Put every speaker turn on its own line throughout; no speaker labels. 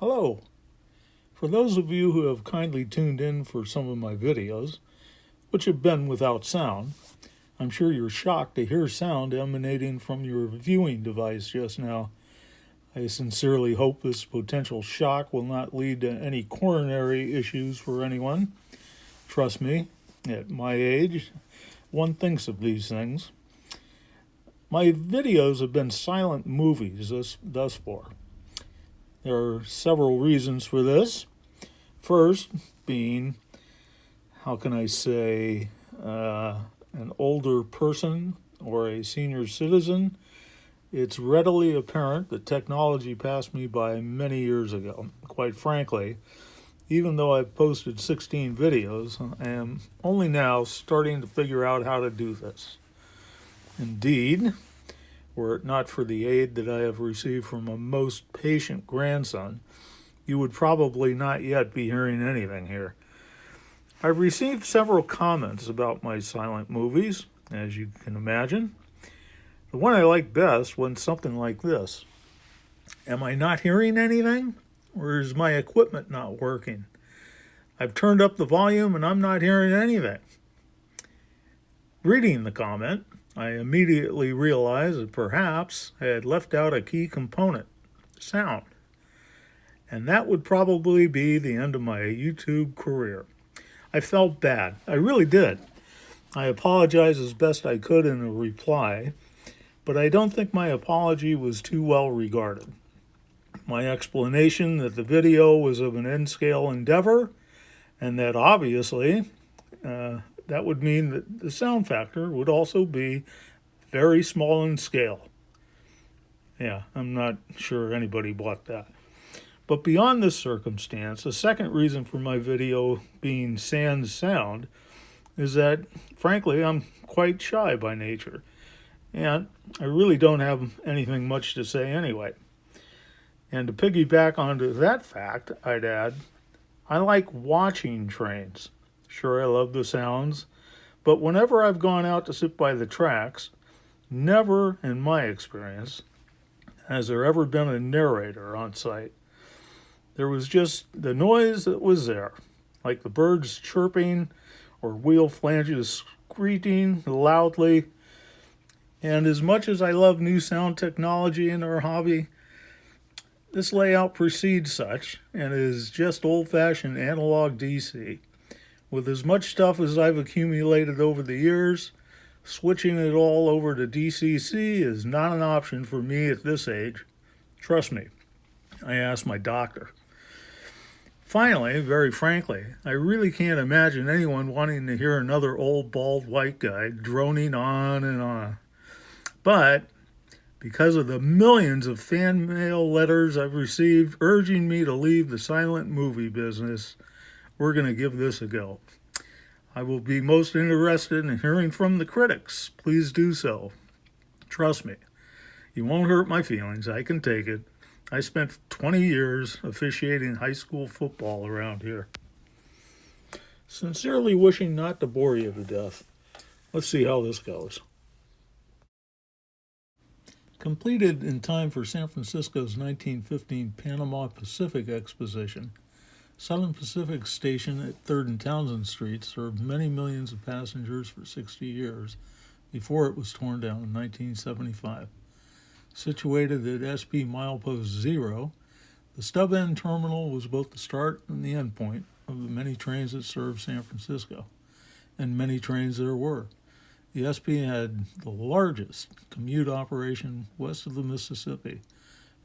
Hello. For those of you who have kindly tuned in for some of my videos, which have been without sound, I'm sure you're shocked to hear sound emanating from your viewing device just now. I sincerely hope this potential shock will not lead to any coronary issues for anyone. Trust me, at my age, one thinks of these things. My videos have been silent movies thus far. There are several reasons for this. First, being, how can I say, an older person or a senior citizen, it's readily apparent that technology passed me by many years ago. Quite frankly, even though I've posted 16 videos, I am only now starting to figure out how to do this. Indeed, were it not for the aid that I have received from a most patient grandson, you would probably not yet be hearing anything here. I've received several comments about my silent movies, as you can imagine. The one I like best went something like this. Am I not hearing anything? Or is my equipment not working? I've turned up the volume and I'm not hearing anything. Reading the comment, I immediately realized that perhaps I had left out a key component, sound. And that would probably be the end of my YouTube career. I felt bad. I really did. I apologized as best I could in a reply, but I don't think my apology was too well regarded. My explanation that the video was of an N-scale endeavor, and that obviously that would mean that the sound factor would also be very small in scale. Yeah, I'm not sure anybody bought that. But beyond this circumstance, a second reason for my video being sans sound is that, frankly, I'm quite shy by nature. And I really don't have anything much to say anyway. And to piggyback onto that fact, I'd add, I like watching trains. Sure, I love the sounds, but whenever I've gone out to sit by the tracks, never, in my experience, has there ever been a narrator on site. There was just the noise that was there, like the birds chirping or wheel flanges screeching loudly. And as much as I love new sound technology in our hobby, this layout precedes such and is just old-fashioned analog DC. With as much stuff as I've accumulated over the years, switching it all over to DCC is not an option for me at this age. Trust me, I asked my doctor. Finally, very frankly, I really can't imagine anyone wanting to hear another old bald white guy droning on and on. But because of the millions of fan mail letters I've received urging me to leave the silent movie business, we're going to give this a go. I will be most interested in hearing from the critics. Please do so. Trust me, you won't hurt my feelings. I can take it. I spent 20 years officiating high school football around here. Sincerely wishing not to bore you to death. Let's see how this goes. Completed in time for San Francisco's 1915 Panama Pacific Exposition, Southern Pacific Station at 3rd and Townsend Street served many millions of passengers for 60 years before it was torn down in 1975. Situated at SP Milepost 0, the stub end terminal was both the start and the end point of the many trains that served San Francisco, and many trains there were. The SP had the largest commute operation west of the Mississippi.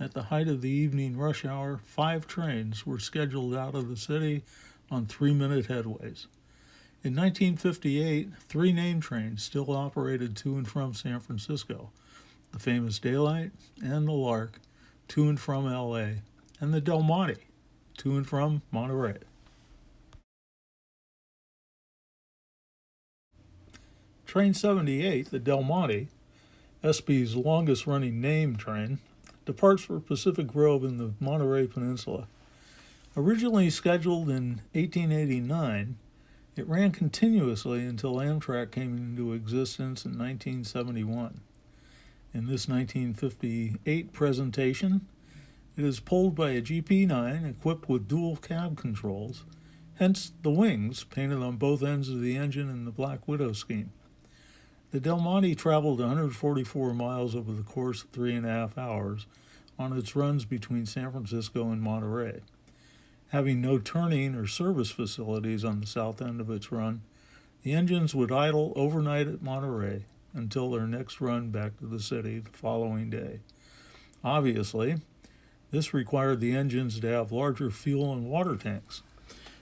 At the height of the evening rush hour, 5 trains were scheduled out of the city on 3-minute headways. In 1958, 3 name trains still operated to and from San Francisco: the famous Daylight and the Lark, to and from LA, and the Del Monte, to and from Monterey. Train 78, the Del Monte, SP's longest-running name train, departs for Pacific Grove in the Monterey Peninsula. Originally scheduled in 1889, it ran continuously until Amtrak came into existence in 1971. In this 1958 presentation, It is pulled by a GP9 equipped with dual cab controls, hence the wings painted on both ends of the engine in the Black Widow scheme. The Del Monte traveled 144 miles over the course of 3.5 hours on its runs between San Francisco and Monterey. Having no turning or service facilities on the south end of its run, the engines would idle overnight at Monterey until their next run back to the city the following day. Obviously, this required the engines to have larger fuel and water tanks.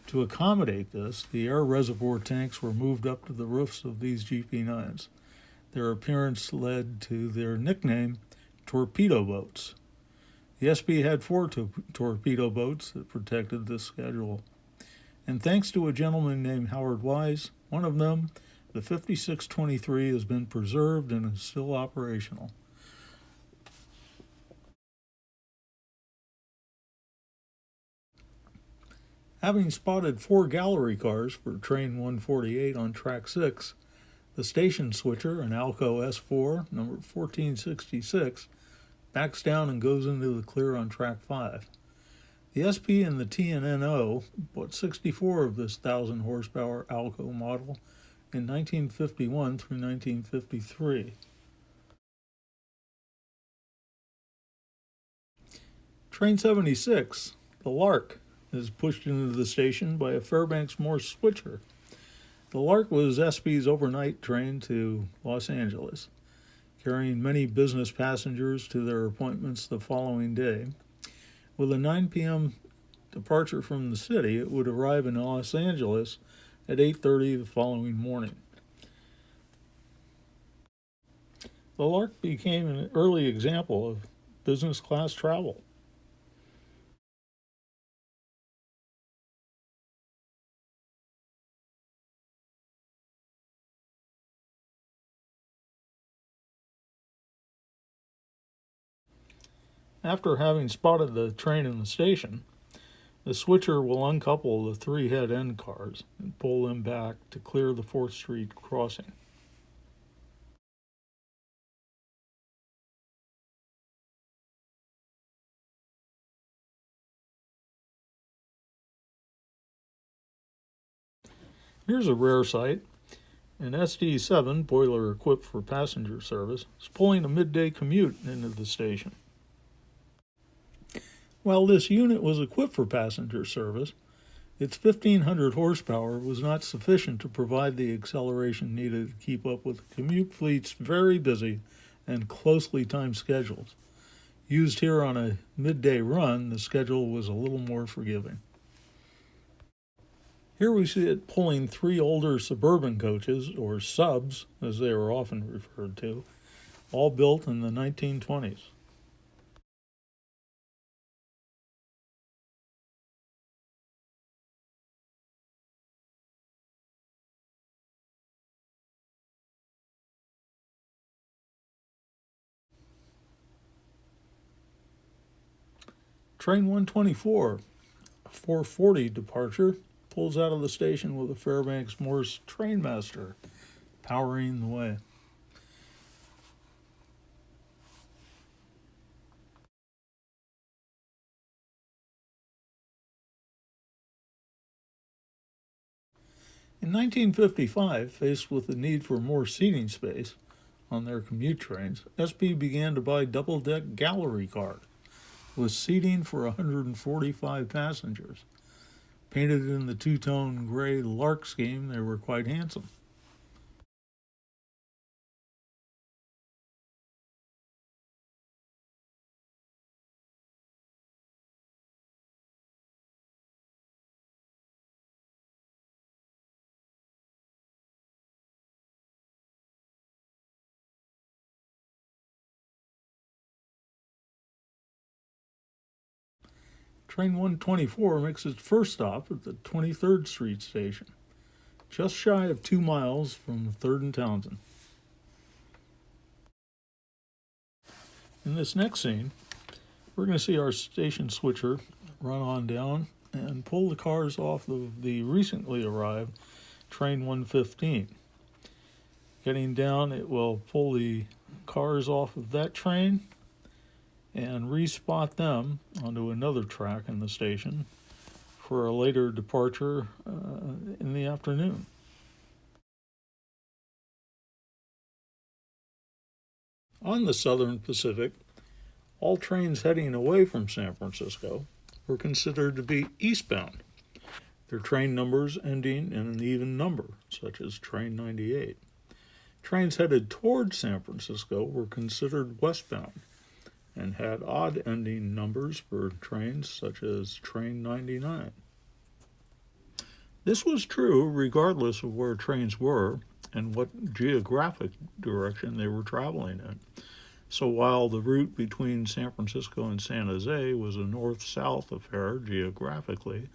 To accommodate this, the air reservoir tanks were moved up to the roofs of these GP9s. Their appearance led to their nickname, torpedo boats. The SP had 4 torpedo boats that protected this schedule. And thanks to a gentleman named Howard Wise, one of them, the 5623, has been preserved and is still operational. Having spotted 4 gallery cars for train 148 on track 6, the station switcher, an Alco S4, number 1466, backs down and goes into the clear on track 5. The SP and the TNNO bought 64 of this 1,000 horsepower Alco model in 1951 through 1953. Train 76, the Lark, is pushed into the station by a Fairbanks Morse switcher. The Lark was SP's overnight train to Los Angeles, carrying many business passengers to their appointments the following day. With a 9 p.m. departure from the city, it would arrive in Los Angeles at 8:30 the following morning. The Lark became an early example of business class travel. After having spotted the train in the station, the switcher will uncouple the 3 head end cars and pull them back to clear the 4th Street crossing. Here's a rare sight. An SD7, boiler equipped for passenger service, is pulling a midday commute into the station. While this unit was equipped for passenger service, its 1,500 horsepower was not sufficient to provide the acceleration needed to keep up with the commute fleet's very busy and closely timed schedules. Used here on a midday run, the schedule was a little more forgiving. Here we see it pulling 3 older suburban coaches, or subs as they are often referred to, all built in the 1920s. Train 124, a 440 departure, pulls out of the station with a Fairbanks Morse trainmaster powering the way. In 1955, faced with the need for more seating space on their commute trains, SP began to buy double-deck gallery cars with seating for 145 passengers. Painted in the two-tone gray Lark scheme, they were quite handsome. Train 124 makes its first stop at the 23rd Street station, just shy of 2 miles from 3rd and Townsend. In this next scene, we're going to see our station switcher run on down and pull the cars off of the recently arrived train 115. Getting down, it will pull the cars off of that train and respot them onto another track in the station for a later departure in the afternoon. On the Southern Pacific, all trains heading away from San Francisco were considered to be eastbound, their train numbers ending in an even number, such as Train 98. Trains headed toward San Francisco were considered westbound and had odd ending numbers for trains such as Train 99. This was true regardless of where trains were and what geographic direction they were traveling in. So while the route between San Francisco and San Jose was a north-south affair geographically,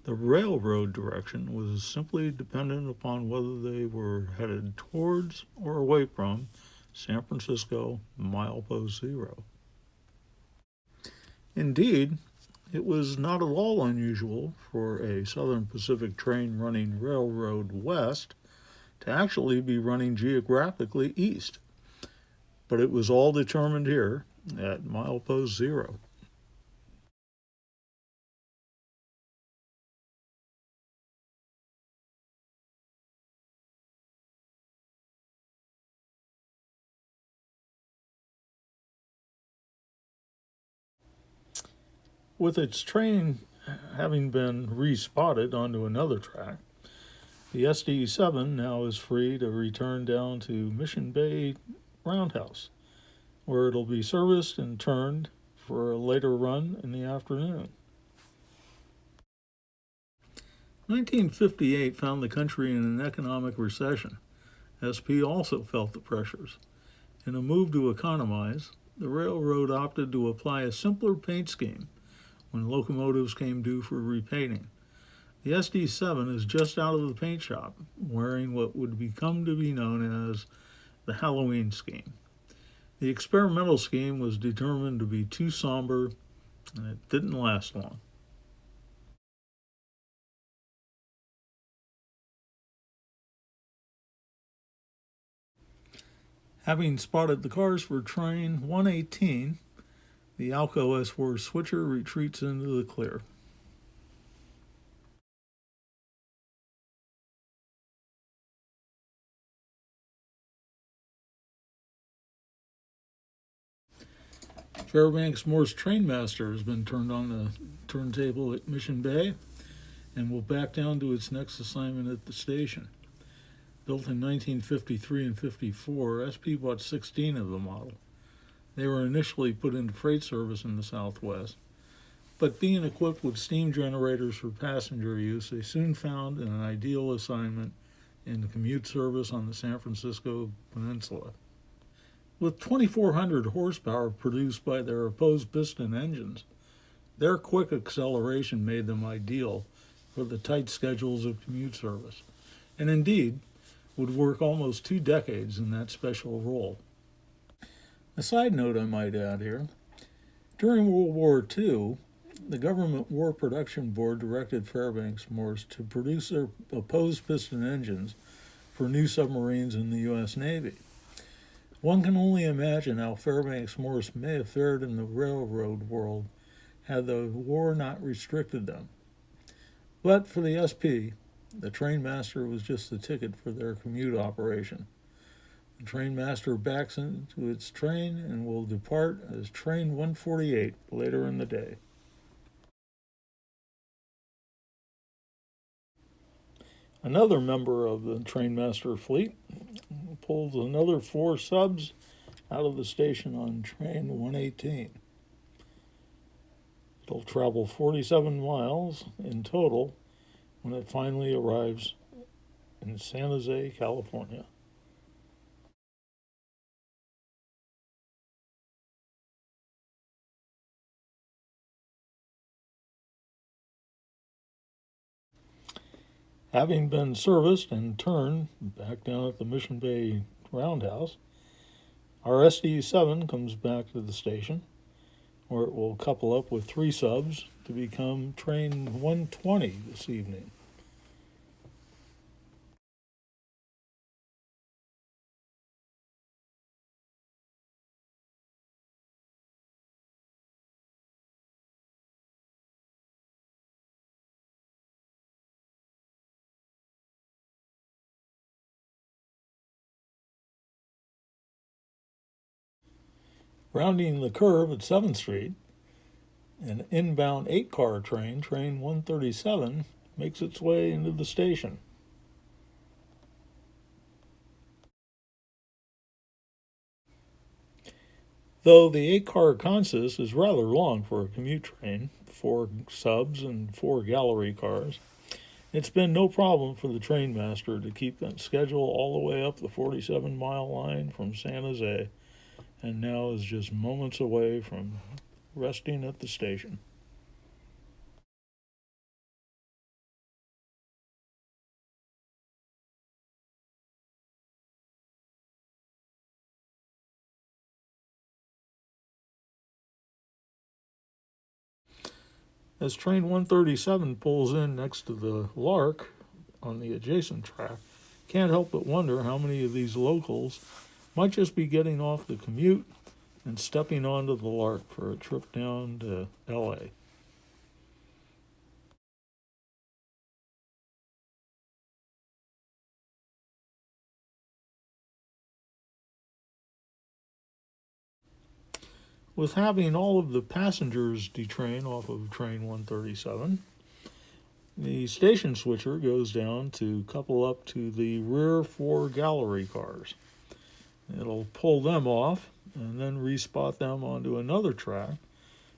the railroad direction was simply dependent upon whether they were headed towards or away from San Francisco milepost zero. Indeed, it was not at all unusual for a Southern Pacific train running railroad west to actually be running geographically east. But it was all determined here at milepost zero. With its train having been respotted onto another track, the SD7 now is free to return down to Mission Bay Roundhouse, where it'll be serviced and turned for a later run in the afternoon. 1958 found the country in an economic recession. SP also felt the pressures. In a move to economize, the railroad opted to apply a simpler paint scheme when locomotives came due for repainting. The SD7 is just out of the paint shop, wearing what would become to be known as the Halloween scheme. The experimental scheme was determined to be too somber, and it didn't last long. Having spotted the cars for train 118, the Alco S4 switcher retreats into the clear. Fairbanks Moore's trainmaster has been turned on the turntable at Mission Bay and will back down to its next assignment at the station. Built in 1953 and 54, SP bought 16 of the model. They were initially put into freight service in the Southwest, but being equipped with steam generators for passenger use, they soon found an ideal assignment in commute service on the San Francisco Peninsula. With 2,400 horsepower produced by their opposed piston engines, their quick acceleration made them ideal for the tight schedules of commute service, and indeed would work almost 2 decades in that special role. A side note I might add here, during World War II, the Government War Production Board directed Fairbanks Morse to produce their opposed piston engines for new submarines in the U.S. Navy. One can only imagine how Fairbanks Morse may have fared in the railroad world had the war not restricted them. But for the SP, the trainmaster was just the ticket for their commute operation. The trainmaster backs into its train and will depart as train 148 later in the day. Another member of the trainmaster fleet pulls another 4 subs out of the station on train 118. It'll travel 47 miles in total when it finally arrives in San Jose, California. Having been serviced and turned back down at the Mission Bay Roundhouse, our SD7 comes back to the station, where it will couple up with 3 subs to become train 120 this evening. Rounding the curve at 7th Street, an inbound 8-car train, train 137, makes its way into the station. Though the 8-car consist is rather long for a commute train, 4 subs and 4 gallery cars, it's been no problem for the trainmaster to keep that schedule all the way up the 47-mile line from San Jose, and now is just moments away from resting at the station. As train 137 pulls in next to the Lark on the adjacent track, can't help but wonder how many of these locals might just be getting off the Commute and stepping onto the Lark for a trip down to LA. With having all of the passengers detrain off of train 137, the station switcher goes down to couple up to the rear 4 gallery cars. It'll pull them off and then respot them onto another track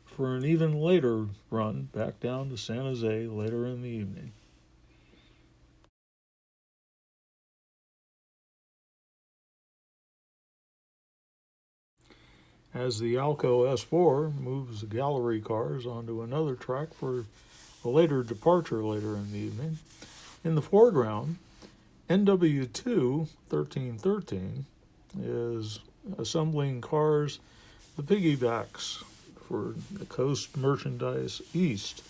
for an even later run back down to San Jose later in the evening. As the Alco S4 moves the gallery cars onto another track for a later departure later in the evening, in the foreground, NW2 1313 is assembling cars, the piggybacks for the Coast Merchandise East,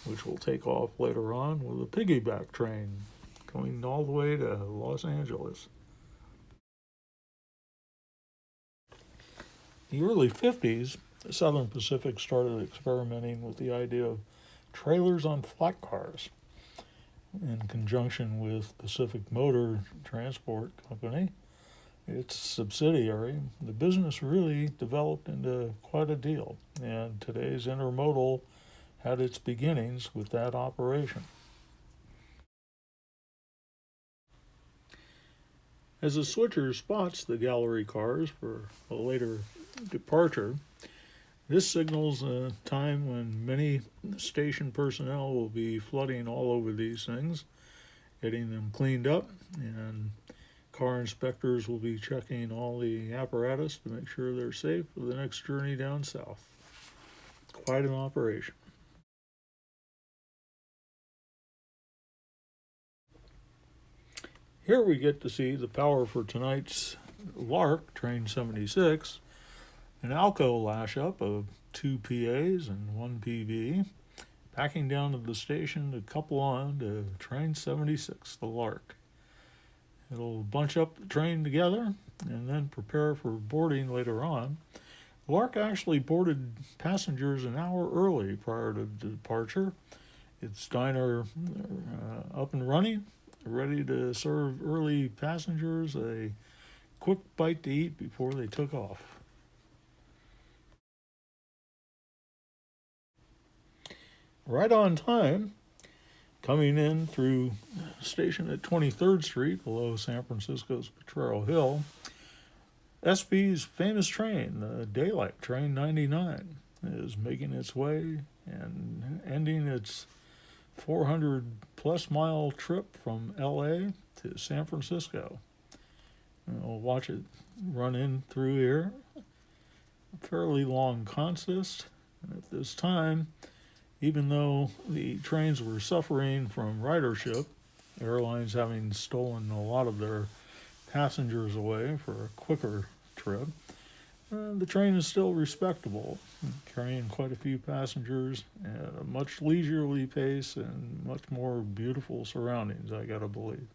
which will take off later on with a piggyback train going all the way to Los Angeles. In the early 50s, Southern Pacific started experimenting with the idea of trailers on flat cars. In conjunction with Pacific Motor Transport Company, its subsidiary, the business really developed into quite a deal, and today's intermodal had its beginnings with that operation. As the switcher spots the gallery cars for a later departure, this signals a time when many station personnel will be flooding all over these things, getting them cleaned up, and car inspectors will be checking all the apparatus to make sure they're safe for the next journey down south. Quite an operation. Here we get to see the power for tonight's Lark, train 76, an Alco lash-up of 2 PAs and 1 PB, backing down to the station to couple on to train 76, the Lark. It'll bunch up the train together and then prepare for boarding later on. The Lark actually boarded passengers an hour early prior to departure. Its diner up and running, ready to serve early passengers a quick bite to eat before they took off. Right on time, coming in through station at 23rd Street below San Francisco's Potrero Hill, SB's famous train, the Daylight Train 99, is making its way and ending its 400 plus mile trip from LA to San Francisco. We'll watch it run in through here. A fairly long consist. At this time, even though the trains were suffering from ridership, airlines having stolen a lot of their passengers away for a quicker trip, the train is still respectable, carrying quite a few passengers at a much leisurely pace and much more beautiful surroundings, I gotta believe.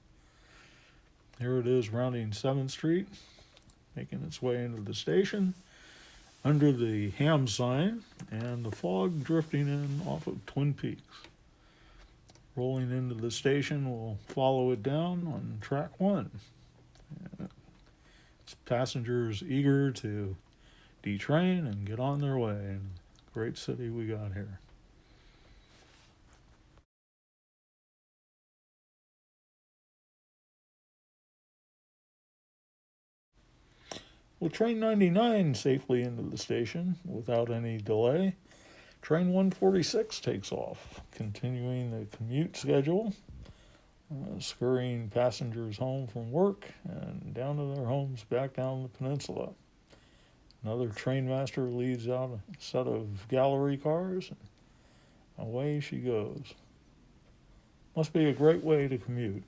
Here it is rounding 7th Street, making its way into the station, under the ham sign, and the fog drifting in off of Twin Peaks. Rolling into the station, we'll follow it down on track 1. Passengers eager to detrain and get on their way. Great city we got here. Well, train 99 safely into the station without any delay. Train 146 takes off, continuing the commute schedule, scurrying passengers home from work and down to their homes back down the peninsula. Another trainmaster leads out a set of gallery cars, and away she goes. Must be a great way to commute.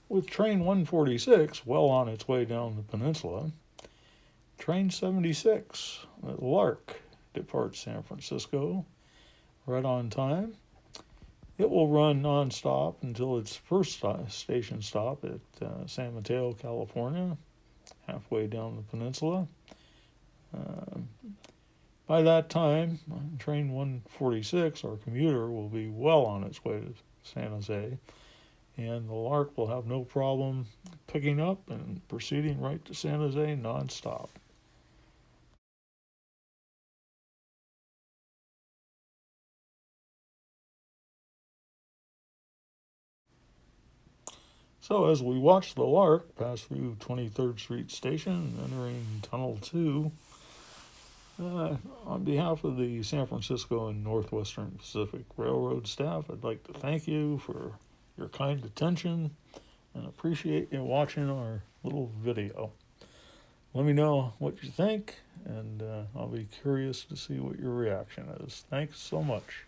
With train 146 well on its way down the peninsula, train 76, the Lark, departs San Francisco right on time. It will run nonstop until its first station stop at San Mateo, California, halfway down the peninsula. Uh, by that time, train 146, our commuter, will be well on its way to San Jose, and the Lark will have no problem picking up and proceeding right to San Jose nonstop. So as we watch the Lark pass through 23rd Street Station, entering Tunnel 2, on behalf of the San Francisco and Northwestern Pacific Railroad staff, I'd like to thank you for your kind attention and appreciate you watching our little video. Let me know what you think, and I'll be curious to see what your reaction is. Thanks so much.